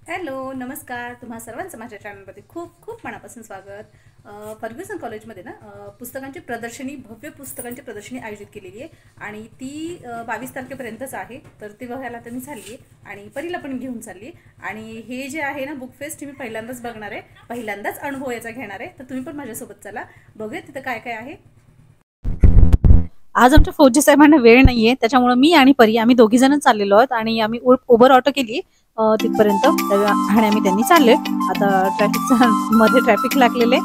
Hello, नमस्कार. तुम्हा सर्वांचं माझ्या चॅनलमध्ये खूप खूप मनापासून स्वागत. फर्ग्युसन कॉलेजमध्ये ना पुस्तकांची प्रदर्शनी, भव्य पुस्तकांची प्रदर्शनी आयोजित केलेली आहे आणि ती 22 तारखेपर्यंतच आहे. तर ती बघायला आता मी चालली आहे आणि परीला पण घेऊन चालली आहे. आणि हे जे आहे ना बुक फेस्ट, मी पहिल्यांदाच बघणार आहे, पहिल्यांदाच अनुभव याचा घेणार आहे. तर तुम्ही पण माझ्यासोबत चला, बघूया तिथं काय काय आहे. आज आमच्या फौजी साहेबांना वेळ नाहीये, त्याच्यामुळे मी आणि परी आम्ही दोघी जण चाललेलो आहोत आणि आम्ही उबर ऑटो केली तिथपर्यंत आणि आम्ही त्यांनी चालले. आता ट्रॅफिकच्या मध्ये ट्रॅफिक लागलेले.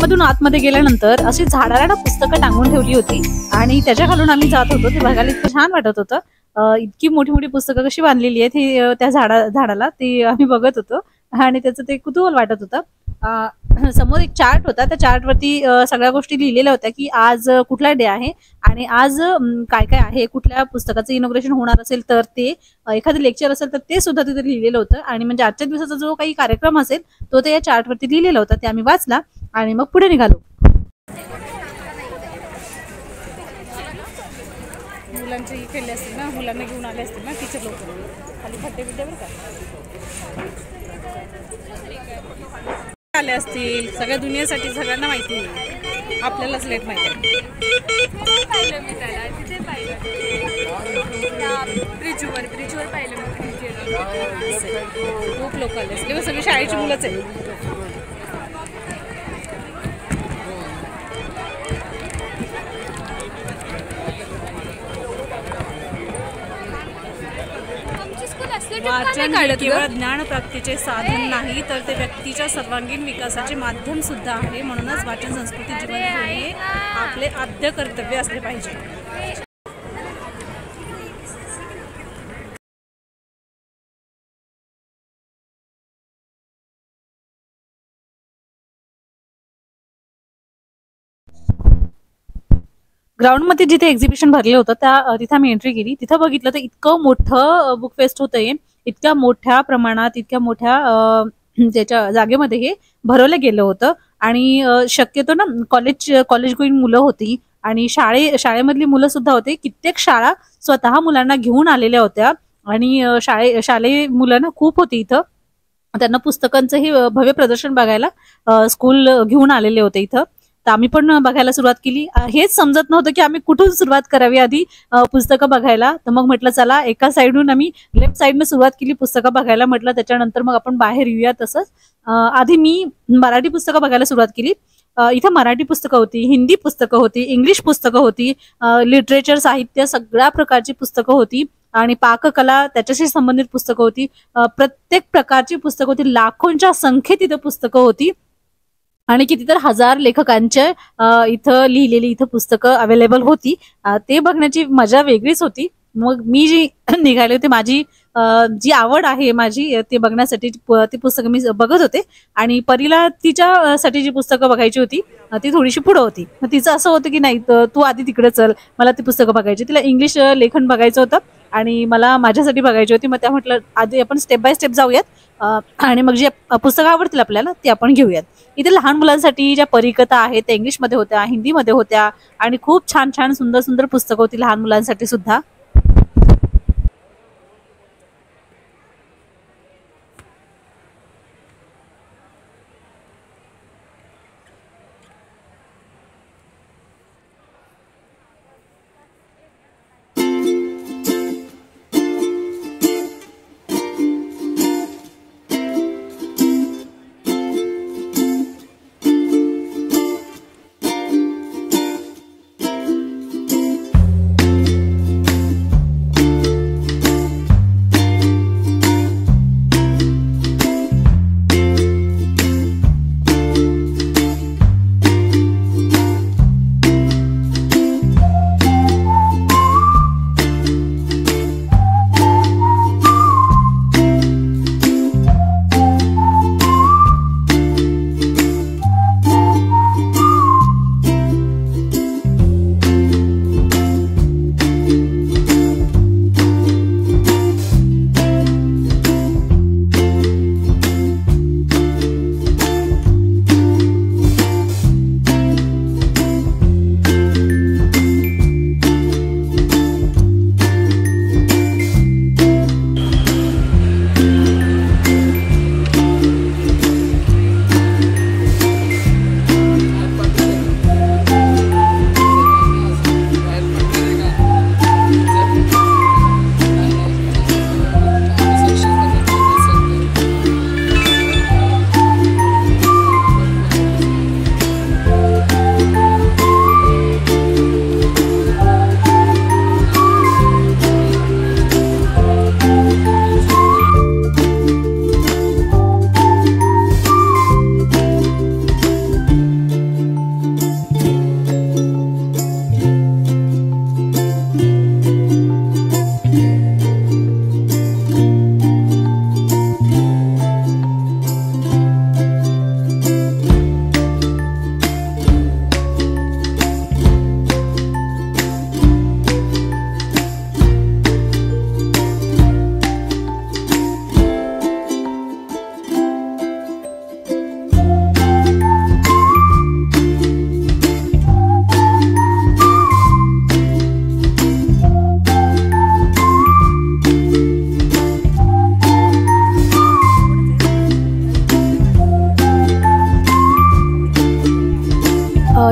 मधून आतमध्ये गेल्यानंतर अशी झाडाला पुस्तकं टांगून ठेवली होती आणि त्याच्या खालून आम्ही जात होतो. ते बघायला इतकं छान वाटत होतं. इतकी मोठी मोठी पुस्तकं कशी बांधलेली आहेत ही त्या झाडाला ती आम्ही बघत होतो आणि त्याचं ते कुतूहल वाटत होतं. समोर एक चार्ट होता, त्या चार्टवरती सगळ्या गोष्टी लिहिलेल्या होत्या की आज कुठला डे आहे आणि आज काय काय आहे, कुठल्या पुस्तकाचं इनॉग्रेशन होणार असेल तर ते, एखादं लेक्चर असेल तर ते सुद्धा तिथे लिहिलेलं होतं. आणि म्हणजे आजच्या दिवसाचा जो काही कार्यक्रम असेल तो ते या चार्टवरती लिहिलेला होता. ते आम्ही वाचला आणि मग पुढे निघालो. मुलांची खेळले असतील ना, मुलांना घेऊन आले असतील ना टीचर लोक, खाली खड्डे बिड्डे बरं का आले असतील. सगळ्या दुनियेसाठी सगळ्यांना माहिती आहे, आपल्यालाच लेट माहिती आहे. ब्रिजवर पाहिलं खूप लोक आले असले, सगळी शाळेची मुलंच आहे. वाचन केवळ ज्ञानप्राप्तीचे साधन नाही तर ते व्यक्तीच्या सर्वांगीण विकासाचे माध्यम सुद्धा आहे. म्हणूनच वाचन संस्कृती जीवन ठेवणे आपले आद्य कर्तव्य असले पाहिजे. ग्राउंडमध्ये जिथे एक्झिबिशन भरलं होतं तिथं आम्ही एंट्री केली. तिथं बघितलं तर इतकं मोठं बुक फेस्ट होतंय, इतक्या मोठ्या प्रमाणात, इतक्या मोठ्या ज्याच्या जागेमध्ये हे भरवलं गेलं होतं. आणि शक्यतो ना कॉलेज गोईंग मुलं होती आणि शाळेमधली मुलं सुद्धा होते. कित्येक शाळा स्वतः मुलांना घेऊन आलेल्या होत्या आणि शालेय मुलं ना खूप होती इथं. त्यांना पुस्तकांचं हे भव्य प्रदर्शन बघायला स्कूल घेऊन आलेले होते इथं. तर आम्ही पण बघायला सुरुवात केली. हेच समजत नव्हतं की आम्ही कुठून सुरुवात करावी आधी पुस्तकं बघायला. तर मग म्हटलं चला एका साईडून आम्ही लेफ्ट साईडने सुरुवात केली पुस्तकं बघायला. म्हटलं त्याच्यानंतर मग आपण बाहेर येऊया. तसंच आधी मी मराठी पुस्तकं बघायला सुरुवात केली. इथं मराठी पुस्तकं होती, हिंदी पुस्तकं होती, इंग्लिश पुस्तकं होती, लिटरेचर, साहित्य सगळ्या प्रकारची पुस्तकं होती आणि पाककला त्याच्याशी संबंधित पुस्तकं होती. प्रत्येक प्रकारची पुस्तकं होती. लाखोंच्या संख्येत इथं पुस्तकं होती आणि कितीतर हजार लेखकांच्या इथं लिहिलेली इथं पुस्तकं अवेलेबल होती. ते बघण्याची मजा वेगळीच होती. मग मी जी निघाले होते, माझी जी आवड आहे माझी ते बघण्यासाठी ती पुस्तकं मी बघत होते आणि परीला तिच्यासाठी जी पुस्तकं बघायची होती ती थोडीशी पुढं होती. मग तिचं असं होतं की नाही तू आधी तिकडे चल, मला ती पुस्तकं बघायची. तिला इंग्लिश लेखन बघायचं होतं आणि मला माझ्यासाठी बघायची होती. मग त्या म्हटलं आधी आपण स्टेप बाय स्टेप जाऊयात आणि मग जी पुस्तकं आवडतील आपल्याला ती आपण घेऊयात. इथे लहान मुलांसाठी ज्या परिकथा आहेत त्या इंग्लिशमध्ये होत्या, हिंदीमध्ये होत्या आणि खूप छान छान सुंदर सुंदर पुस्तकं होती लहान मुलांसाठी सुद्धा.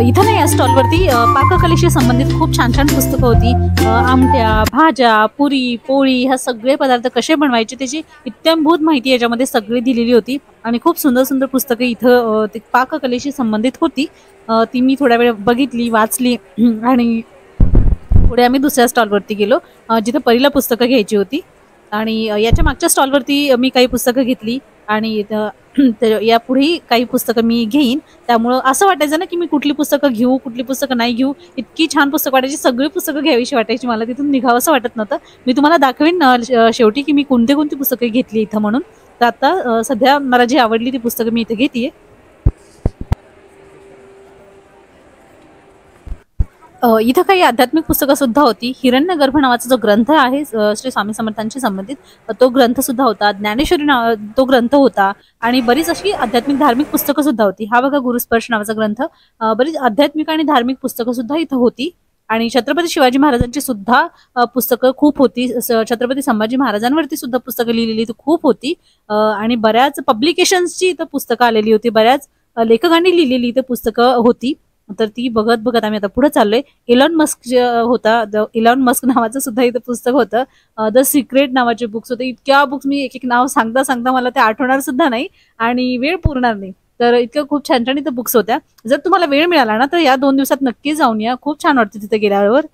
इथं ना या स्टॉलवरती पाककलेशी संबंधित खूप छान छान पुस्तकं होती. आमट्या, भाज्या, पुरी, पोळी ह्या सगळे पदार्थ कसे बनवायचे त्याची इत्थंभूत माहिती याच्यामध्ये सगळी दिलेली होती आणि खूप सुंदर सुंदर पुस्तकं इथं ते पाककलेशी संबंधित होती. ती मी थोड्या वेळ बघितली, वाचली आणि पुढे आम्ही दुसऱ्या स्टॉलवरती गेलो जिथे पहिला पुस्तकं घ्यायची होती आणि याच्या मागच्या स्टॉलवरती मी काही पुस्तकं घेतली आणि यापुढेही काही पुस्तकं मी घेईन. त्यामुळं असं वाटायचं ना की मी कुठली पुस्तकं घेऊ, कुठली पुस्तकं नाही घेऊ. इतकी छान पुस्तकं वाटायची, सगळी पुस्तकं घ्यावीशी वाटायची. मला तिथून निघावंसं वाटत नव्हतं. मी तुम्हाला दाखवेन शेवटी की मी कोणती कोणती पुस्तकं घेतली इथं म्हणून. तर आता सध्या मला जी आवडली ती पुस्तकं मी इथे घेतेय. इथं काही आध्यात्मिक पुस्तकं सुद्धा होती. हिरण्यगर्भ नावाचा जो ग्रंथ आहे श्री स्वामी समर्थांशी संबंधित तो ग्रंथ सुद्धा होता. ज्ञानेश्वरी तो ग्रंथ होता आणि बरीच अशी आध्यात्मिक धार्मिक पुस्तकं सुद्धा होती. हा बघा गुरुस्पर्श नावाचा ग्रंथ. बरीच आध्यात्मिक आणि धार्मिक पुस्तकं सुद्धा इथं होती आणि छत्रपती शिवाजी महाराजांची सुद्धा पुस्तकं खूप होती. छत्रपती संभाजी महाराजांवरती सुद्धा पुस्तकं लिहिलेली खूप होती आणि बऱ्याच पब्लिकेशन्सची इथं पुस्तकं आलेली होती. बऱ्याच लेखकांनी लिहिलेली इथं पुस्तकं होती. तर ती बघत बघत आम्ही आता पुढे चाललोय. इलॉन मस्क होता, इलॉन मस्क नावाचं सुद्धा इथं पुस्तक होतं. द सिक्रेट नावाचे बुक्स होते. इतक्या बुक्स मी एक एक नाव सांगता सांगता मला ते आठवणार सुद्धा नाही आणि वेळ पुरणार नाही. तर इतक्या खूप छान छान इथं बुक्स होत्या. जर तुम्हाला वेळ मिळाला ना तर या 2 दिवसात नक्की जाऊन या. खूप छान वाटतं तिथे गेल्यावर.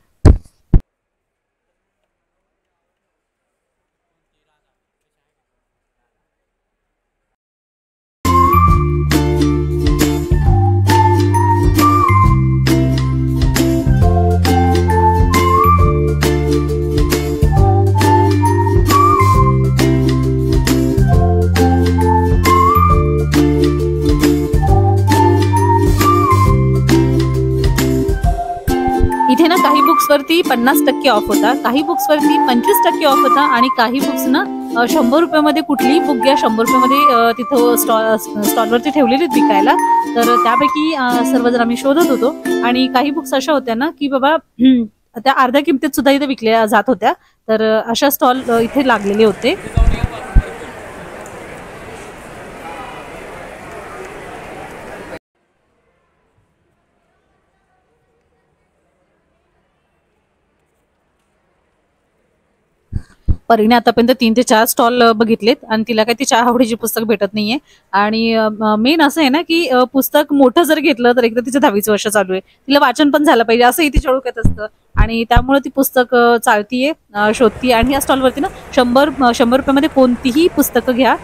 इथे ना काही बुक्सवरती 50% ऑफ होता, काही बुक्सवरती 25% ऑफ होता आणि काही बुक्स ना 100 रुपयामध्ये कुठलीही बुक घ्या 100 रुपयामध्ये तिथं स्टॉलवरती ठेवलेली विकायला. तर त्यापैकी सर्वजण आम्ही शोधत होतो आणि काही बुक्स अशा होत्या ना की बाबा त्या अर्ध्या किमतीत सुद्धा इथे विकल्या जात होत्या. तर अशा स्टॉल इथे लागलेले होते. परीने आतापर्यंत 3 ते 4 स्टॉल बघितलेत आणि तिला काही तिच्या आवडीची पुस्तक भेटत नाहीये आणि मेन असं आहे ना की पुस्तक मोठं जर घेतलं तर एकदा तिचं 10वीचं वर्ष चालू आहे, तिला वाचन पण झालं पाहिजे असंही तिच्या डोक्यात असतं आणि त्यामुळे ती पुस्तक चालतीये, शोधतीये आणि या स्टॉलवरती ना 100 रुपयामध्ये कोणतीही पुस्तकं घ्या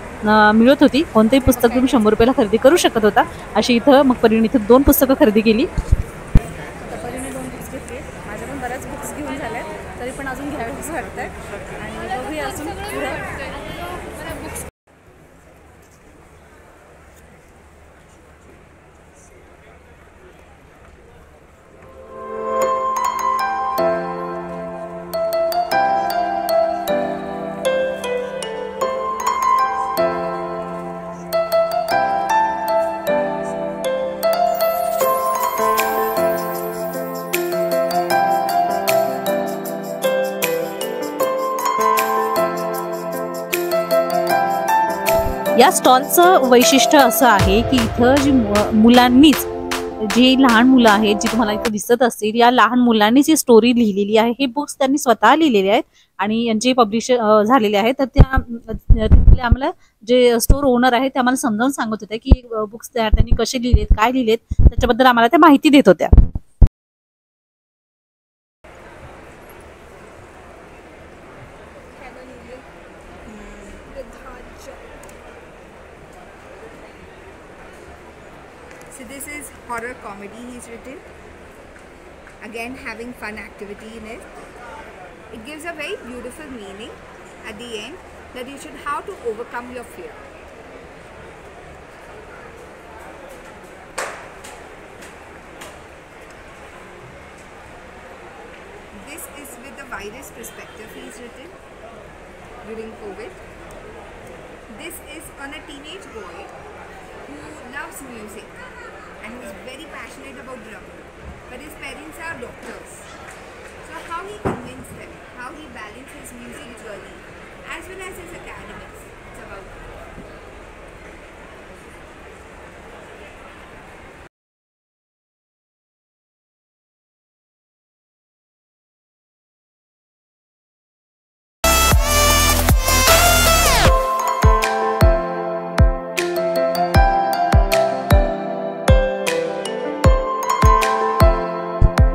मिळत होती. कोणतेही पुस्तक तुम्ही 100 रुपयाला खरेदी करू शकत होता. अशी इथं मग परीने इथं 2 पुस्तकं खरेदी केली. परीने 2 बुक्स घेतली. माझ्या पण बऱ्याच बुक्स घेऊन झाल्या तरी पण अजून घ्यावीच वाटतंय आणि बघूया अजून पुढे. या स्टॉलचं वैशिष्ट्य असं आहे की इथं जी मुलांनीच जी लहान मुलं आहेत जी तुम्हाला इथं दिसत असतील या लहान मुलांनी जी स्टोरी लिहिलेली आहे हे बुक्स त्यांनी स्वतः लिहिलेले आहेत आणि यांचे पब्लिश झालेले आहेत. तर त्या आम्हाला जे स्टोर ओनर आहे ते आम्हाला समजावून सांगत होत्या की बुक्स त्यांनी कसे लिहिलेत, काय लिहिलेत त्याच्याबद्दल आम्हाला त्या माहिती देत होत्या. So this is horror comedy he's written. Again, having fun activity in it. It gives a very beautiful meaning at the end that you should how to overcome your fear. This is with the virus perspective he's written during COVID. This is on a teenage boy who loves music and who is very passionate about drumming, but his parents are doctors. So how he convinced them, how he balances his music journey as well as his academics. It's about that.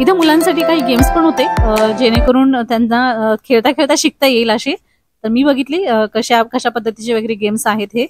इथे मुलांसाठी काही games पण होते जेणेकरून त्यांना खेळता खेळता शिकता येईल असे. तर मी बघितली कशा कशा पद्धतीचे वगैरे गेम्स आहेत हे.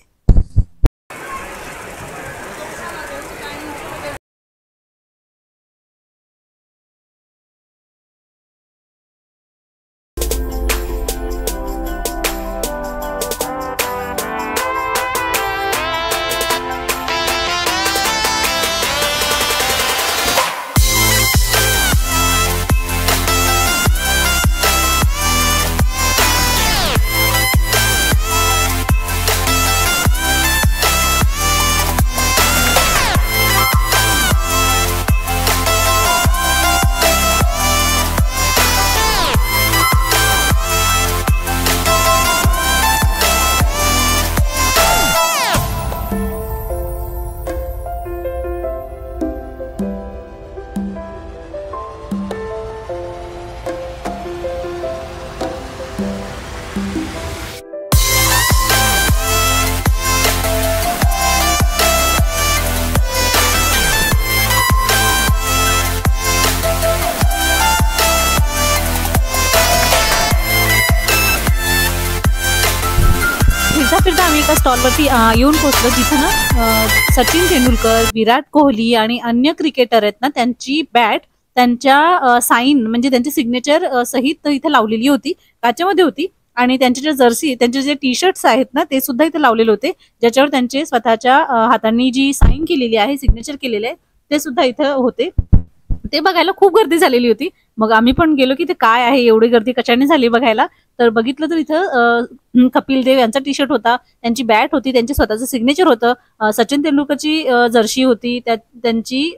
फिरता आम्ही एका स्टॉलवरती येऊन पोहोचलो जिथे ना सचिन तेंडुलकर, विराट कोहली आणि अन्य क्रिकेटर आहेत ना त्यांची बॅट त्यांच्या साईन म्हणजे त्यांची सिग्नेचर सहित इथे लावलेली होती, काचेमध्ये होती. आणि त्यांचे जे जर्सी त्यांचे जे टी शर्ट्स आहेत ना ते सुद्धा इथे लावलेले होते, ज्याच्यावर त्यांचे स्वतःच्या हातांनी जी साईन केलेली आहे, सिग्नेचर केलेले आहे ते सुद्धा इथे होते. ते बघायला खूप गर्दी झालेली होती. मग आम्ही पण गेलो की ते काय आहे, एवढी गर्दी कशाने झाली बघायला. तर बघितलं तर इथं कपिल देव यांचा टी शर्ट होता, त्यांची बॅट होती, त्यांचे स्वतःचं सिग्नेचर होतं, सचिन तेंडुलकरची जर्सी होती, त्यांची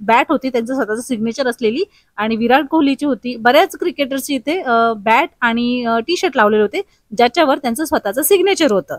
बॅट होती त्यांचं स्वतःचं सिग्नेचर असलेली, आणि विराट कोहलीची होती. बऱ्याच क्रिकेटर्सची इथे बॅट आणि टी शर्ट लावलेले होते ज्याच्यावर त्यांचं स्वतःचं सिग्नेचर होतं.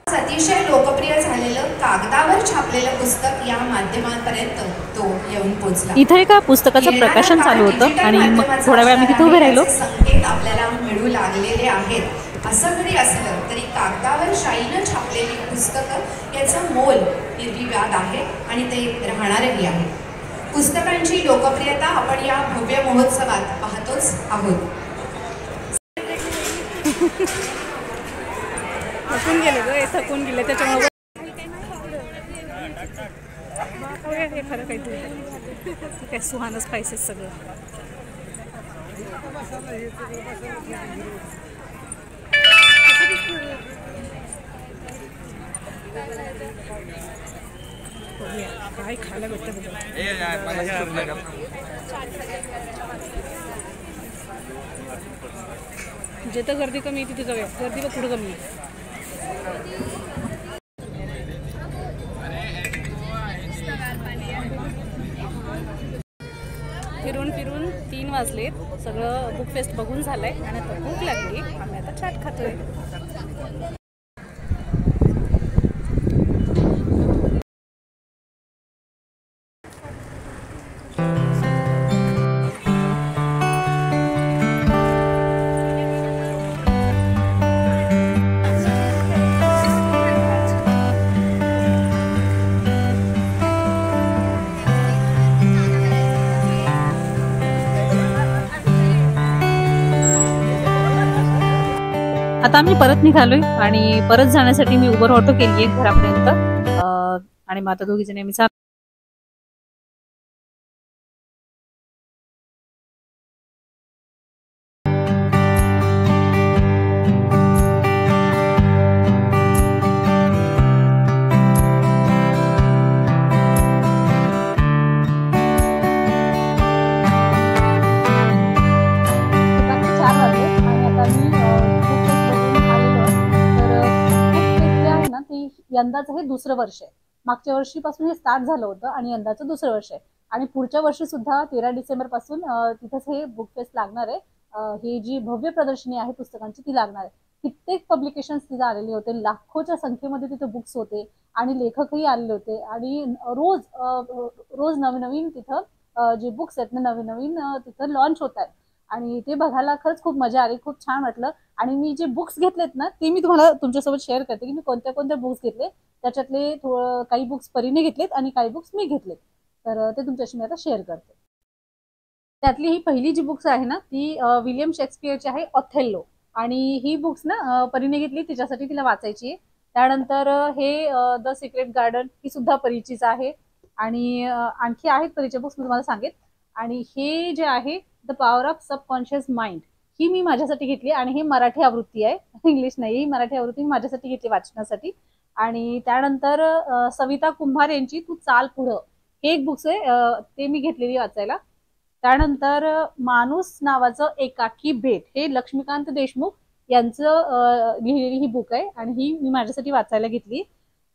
अतिशय लोकप्रिय झालेलं कागदावर छापलेलं पुस्तक या माध्यमांपर्यंत तो येऊन पोहोचला. इथे एका पुस्तकाचं प्रकाशन चालू होतं आणि मग थोड्या वेळ आम्ही तिथे उभे राहिलो. संकेत आपल्याला मिळू लागलेले आहेत. असं जरी असलं तरी कागदावर शाईनं छापलेली पुस्तकं याचं मोल निर्विवाद आहे आणि ते राहणारही आहे. पुस्तकांची लोकप्रियता आपण या भव्य महोत्सवात पाहतोच आहोत. थकून गेले ग, थकून गेले त्याच्यामुळे हे खरं काहीतरी काय सुहानच पाहिजे सगळं. काय खायला भेटतं जिथं गर्दी कमी आहे तिथे जाऊया. गर्दी बघ पुढं कमी आहे. फिरून फिरून 3 वाजलेत. सगळं बुक फेस्ट बघून झालंय आणि आता भूक लागली. आम्ही आता चाट खातोय. आता आम्ही परत निघालोय आणि परत जाण्यासाठी मी उबर ऑटो केली आहे घरापर्यंत. आणि मग आता दोघी जणी आम्ही यंदाचं हे दुसरं वर्ष आहे. मागच्या वर्षीपासून हे स्टार्ट झालं होतं आणि यंदाचं दुसरं वर्ष आहे. आणि पुढच्या वर्षी सुद्धा 13 डिसेंबर पासून तिथंच हे बुक फेस्ट लागणार आहे. ही जी भव्य प्रदर्शनी आहे पुस्तकांची ती लागणार आहे. कित्येक पब्लिकेशन्स तिथे आलेले होते, लाखोच्या संख्येमध्ये तिथे बुक्स होते आणि लेखकही आलेले होते आणि रोज रोज नवीन नवीन तिथं जे बुक्स आहेत ना नवीन नवीन तिथं लॉन्च होत आहेत आणि ते बघायला खरंच खूप मजा आली, खूप छान वाटलं. आणि मी जे बुक्स घेतलेत ना ते मी तुम्हाला तुमच्यासोबत शेअर करते की मी कोणत्या कोणत्या बुक्स घेतले. त्याच्यातले काही बुक्स परीने घेतलेत आणि काही बुक्स मी घेतलेत, तर ते तुमच्याशी मी आता शेअर करते. त्यातली ही पहिली जी बुक्स आहे ना ती विलियम शेक्सपियरची आहे, ऑथेल्लो. आणि ही बुक्स ना परीने घेतली, तिच्यासाठी तिला वाचायची आहे. त्यानंतर हे द सिक्रेट गार्डन, ही सुद्धा परीचीच आहे. आणि आणखी आहेत परीच्या बुक्स, मी तुम्हाला सांगेन. आणि हे जे आहे the power of subconscious mind, ही मी माझ्यासाठी घेतली आणि ही मराठी आवृत्ती आहे, इंग्लिश नाही, ही मराठी आवृत्ती मी माझ्यासाठी घेतली वाचण्यासाठी. आणि त्यानंतर सविता कुंभार यांची तू चाल पुढं, हे एक बुक्स आहे, ते मी घेतलेली वाचायला. त्यानंतर माणूस नावाचं एकाकी बेट, हे लक्ष्मीकांत देशमुख यांचं लिहिलेली ही बुक आहे आणि ही मी माझ्यासाठी वाचायला घेतली.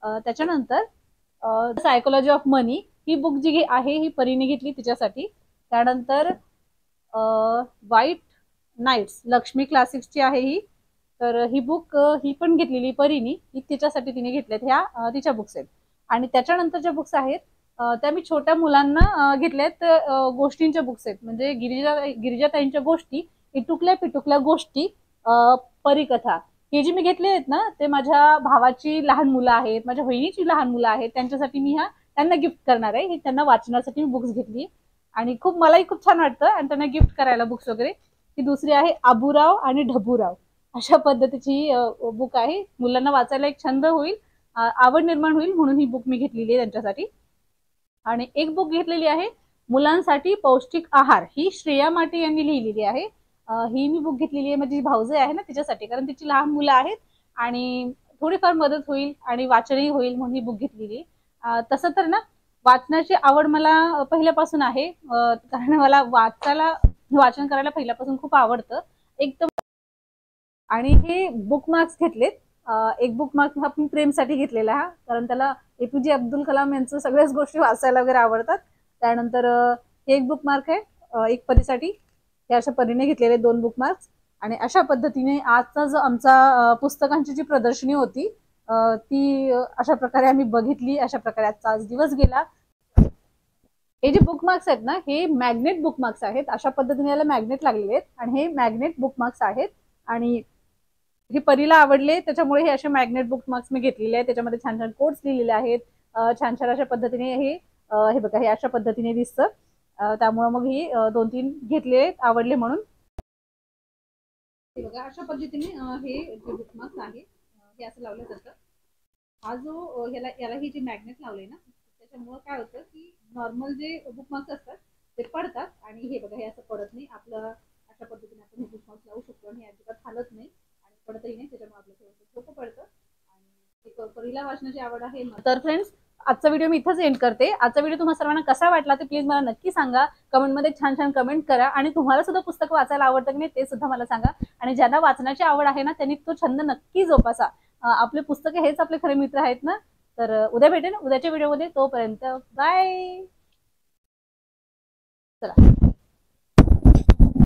त्याच्यानंतर सायकोलॉजी ऑफ मनी, ही बुक जी आहे ही परीने घेतली तिच्यासाठी. त्यानंतर व्हाईट नाईट्स, लक्ष्मी क्लासिक्सची आहे ही, तर ही बुक ही पण घेतलेली परीनी, ही तिच्यासाठी तिने घेतल्यात, ह्या तिच्या बुक्स आहेत. आणि त्याच्यानंतर ज्या बुक्स आहेत त्या मी छोट्या मुलांना घेतल्यात, गोष्टींच्या बुक्स आहेत, म्हणजे गिरिजाताईंच्या गोष्टी, इटुकल्या पिटुकल्या गोष्टी, परिकथा. हे जी मी घेतले आहेत ना ते माझ्या भावाची लहान मुलं आहेत, माझ्या बहिणीची लहान मुलं आहेत, त्यांच्यासाठी मी त्यांना गिफ्ट करणार आहे. हे त्यांना वाचण्यासाठी मी बुक्स घेतली आणि मलाही खूप छान वाटतं आणि त्यांना गिफ्ट करायला बुक्स वगैरे. ही दुसरी आहे आबूराव आणि ढबूराव, अशा पद्धतीची बुक आहे. मुलांना वाचायला एक छंद होईल, आवड निर्माण होईल म्हणून ही बुक मी घेतलेली आहे त्यांच्यासाठी. आणि एक बुक घेतलेली आहे मुलांसाठी पौष्टिक आहार, ही श्रेया माटे यांनी लिहिलेली आहे. ही मी बुक घेतलेली आहे माझी भाऊजे आहे ना तिच्यासाठी, कारण तिची लहान मुलं आहेत आणि थोडीफार मदत होईल आणि वाचनही होईल म्हणून ही बुक घेतलेली. तसं तर ना वाचनाची आवड मला पहिल्यापासून आहे, कारण मला वाचन करायला पहिल्यापासून खूप आवडतं एकदम. आणि हे बुक मार्क्स घेतलेत. एक बुक मार्क हा मी प्रेमसाठी घेतलेला आहे, कारण त्याला APJ अब्दुल कलाम यांचं सगळ्याच गोष्टी वाचायला वगैरे आवडतात. त्यानंतर हे एक बुक मार्क आहे एक परीसाठी, हे अशा परीने घेतलेले 2 बुक मार्क्स. आणि अशा पद्धतीने आजचा जो आमचा पुस्तकांची जी प्रदर्शनी होती ती अशा प्रकारे आम्ही बघितली, अशा प्रकारे आजचा आज दिवस गेला. हे जे बुक मार्क्स आहेत ना हे मॅग्नेट बुक मार्क्स आहेत, अशा पद्धतीने याला मॅग्नेट लागलेले आहेत आणि हे मॅग्नेट बुक मार्क्स आहेत. आणि हे परीला आवडले त्याच्यामुळे हे असे मॅग्नेट बुक मार्क्स मी घेतलेले आहेत. त्याच्यामध्ये छान छान कोट्स लिहिलेले आहेत, छान छान अशा पद्धतीने हे बघा, हे अशा पद्धतीने दिसतं. त्यामुळे मग ही 2-3 घेतले, आवडले म्हणून. हे बघा अशा पद्धतीने हे जे बुक मार्क्स आहे हे असं लावलं जातं. हा जो याला ही जी मॅग्नेट लावले ना त्याच्यामुळे काय होतं की नॉर्मल जे बुक मार्क्स असतात ते पडतात आणि हे बघा हे असं पडत नाही. आपलं अशा पद्धतीने आपण हे बुक मार्क्स लावू शकतो आणि हे अजिबात हालत नाही आणि पडतही नाही, त्याच्यामुळे आपलं थोडंसं सोपं पडतं. आणि परीला वाचनाची आवड आहे. तर फ्रेंड्स आजचा व्हिडिओ मी इथंच एंड करते. आजचा व्हिडिओ तुम्हाला सर्वांना कसा वाटला ते प्लीज मला नक्की सांगा, कमेंटमध्ये छान छान कमेंट करा. आणि तुम्हाला सुद्धा पुस्तक वाचायला आवडतं की नाही ते सुद्धा मला सांगा. आणि ज्यांना वाचनाची आवड आहे ना त्यांनी तो छंद नक्की जोपासा. आपले पुस्तके हेच आपले खरे मित्र आहेत ना. तर उद्या भेटेन उद्याच्या व्हिडिओमध्ये, तोपर्यंत बाय. चला.